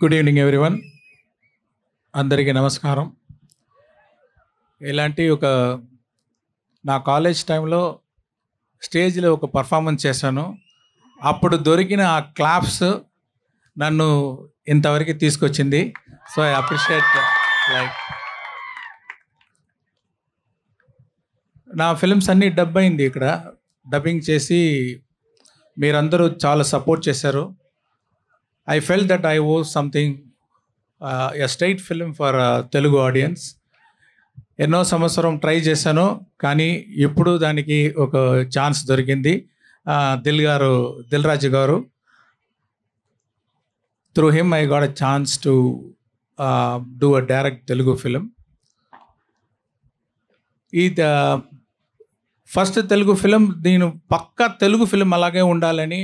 Good evening everyone. అందరికీ నమస్కారం. ఇలాంటి నా కాలేజ్ టైంలో స్టేజ్లో ఒక పర్ఫార్మెన్స్ చేశాను. అప్పుడు దొరికిన ఆ క్లాప్స్ నన్ను ఇంతవరకు తీసుకొచ్చింది. So I appreciate. నా ఫిల్మ్స్ అన్నీ డబ్ అయింది. ఇక్కడ డబ్బింగ్ చేసి మీరందరూ చాలా సపోర్ట్ చేశారు. I felt that I owe something, a straight film for Telugu audience. ఎన్నో సంవత్సరం ట్రై చేశాను, కానీ ఇప్పుడు దానికి ఒక ఛాన్స్ దొరికింది. దిల్ రాజు గారు, through him I got a chance to do a direct Telugu film. ఈ ఫస్ట్ తెలుగు ఫిలిం, నేను పక్కా తెలుగు ఫిలిం అలాగే ఉండాలని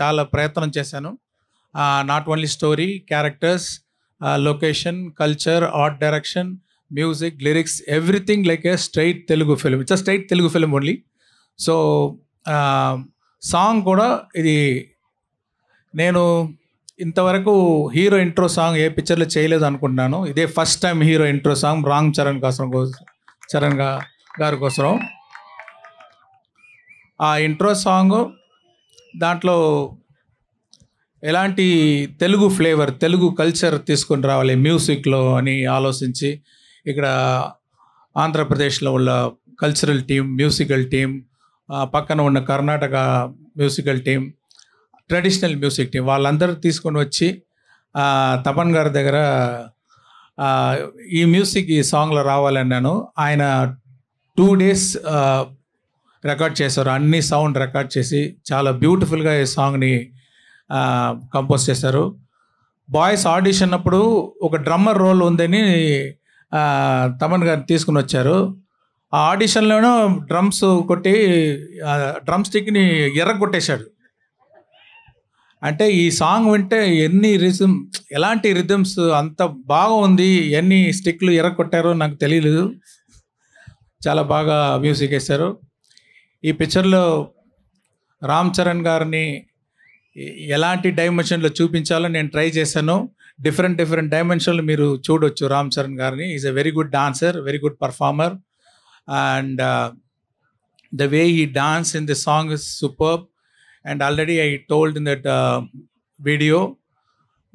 చాలా ప్రయత్నం చేశాను. Not only story, characters, location, culture, art direction, music, lyrics, everything like a straight Telugu film. It's a straight Telugu film only. So song కూడా ఇది నేను ఇంతవరకు హీరో ఇంట్రో సాంగ్ ఏ పిక్చర్లో చేయలేదు అనుకుంటున్నాను. ఇదే first time hero intro song Ram Charan గారి కోసం. ఆ ఇంట్రో సాంగ్ దాంట్లో ఎలాంటి తెలుగు ఫ్లేవర్, తెలుగు కల్చర్ తీసుకొని రావాలి మ్యూజిక్లో అని ఆలోచించి, ఇక్కడ ఆంధ్రప్రదేశ్లో ఉన్న కల్చరల్ టీం, మ్యూజికల్ టీం, పక్కన ఉన్న Karnataka musical team, traditional music team, వాళ్ళందరూ తీసుకొని వచ్చి తపన్ గారి దగ్గర ఈ మ్యూజిక్ ఈ సాంగ్లో రావాలన్నాను. ఆయన 2 days రికార్డ్ చేశారు. అన్ని సౌండ్ రికార్డ్ చేసి చాలా బ్యూటిఫుల్గా ఈ సాంగ్ని కంపోజ్ చేశారు. బాయ్స్ ఆడిషన్ అప్పుడు ఒక డ్రమ్మర్ రోల్ ఉందని తమన్ గారు తీసుకుని వచ్చారు. ఆ ఆడిషన్లోనూ డ్రమ్స్ కొట్టి డ్రమ్ స్టిక్ని ఎర్రగొట్టేశాడు. అంటే ఈ సాంగ్ వింటే ఎలాంటి రిథమ్స్ అంత బాగా ఉంది, ఎన్ని స్టిక్లు ఎర్రగొట్టారో నాకు తెలియలేదు. చాలా బాగా మ్యూజిక్ వేశారు. ఈ పిక్చర్లో రామ్ చరణ్ గారిని ఎలాంటి డైమెన్షన్లో చూపించాలో నేను ట్రై చేశాను. డిఫరెంట్ డైమెన్షన్లు మీరు చూడొచ్చు రామ్ చరణ్ గారిని. Is a very good dancer, very good performer, and the way he dance in the song is superb. And already I told in that video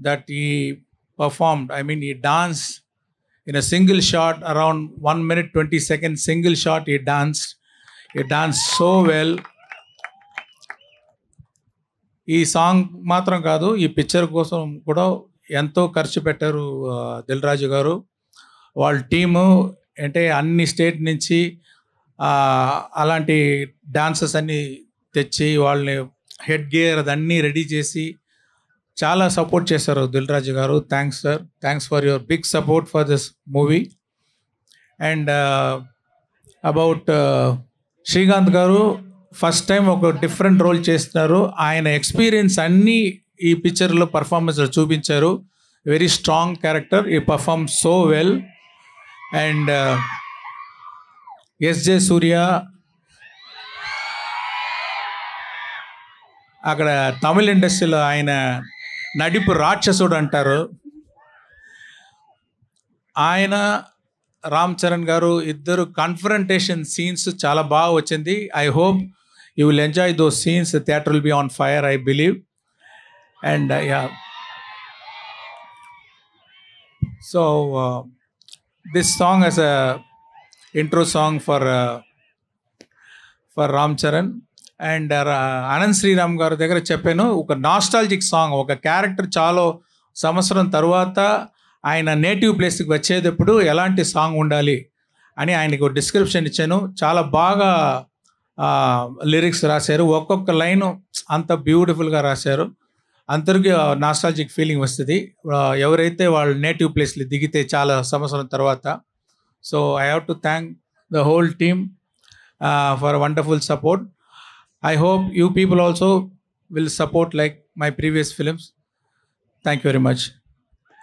that he performed, he danced in a single shot, around 1 minute 20 seconds single shot he danced so well. ఈ song మాత్రం కాదు, ఈ picture కోసం కూడా ఎంతో ఖర్చు పెట్టారు దిల్ రాజు గారు. వాళ్ళ టీము అంటే అన్ని స్టేట్ నుంచి అలాంటి డాన్సర్స్ అన్నీ తెచ్చి వాళ్ళని హెడ్ గేర్ అదన్నీ రెడీ చేసి చాలా సపోర్ట్ చేశారు దిల్ రాజు గారు. Thanks sir, thanks for your big support for this movie. And about Srikanth గారు, ఫస్ట్ టైం ఒక డిఫరెంట్ రోల్ చేస్తున్నారు. ఆయన ఎక్స్పీరియన్స్ అన్నీ ఈ పిక్చర్లో పర్ఫార్మెన్స్లో చూపించారు. వెరీ స్ట్రాంగ్ క్యారెక్టర్, ఈ perform so well. And SJ Surya అక్కడ తమిళ ఇండస్ట్రీలో ఆయన నడిపు రాక్షసుడు అంటారు. ఆయన రామ్ చరణ్ గారు ఇద్దరు కన్ఫరంటేషన్ సీన్స్ చాలా బాగా వచ్చింది. I hope you will enjoy those scenes. The theater will be on fire, I believe. And so this song is a intro song for Ram Charan. And Anand Sriram garu దగ్గర చెప్పాను, ఒక nostalgic song, ఒక character చాలా సంవత్సరం తర్వాత ఆయన native ప్లేస్కి వచ్చేటప్పుడు ఎలాంటి సాంగ్ ఉండాలి అని ఆయనకు డిస్క్రిప్షన్ ఇచ్చాను. చాలా బాగా లిరిక్స్ రాశారు. ఒక్కొక్క లైను అంత బ్యూటిఫుల్గా రాశారు. అందరికీ నాస్టాలజిక్ ఫీలింగ్ వస్తుంది ఎవరైతే వాళ్ళ నేటివ్ ప్లేస్లో దిగితే చాలా సంవత్సరం తర్వాత. So I have to thank the whole team for wonderful support. I hope you people also will support like my previous films. Thank you very much.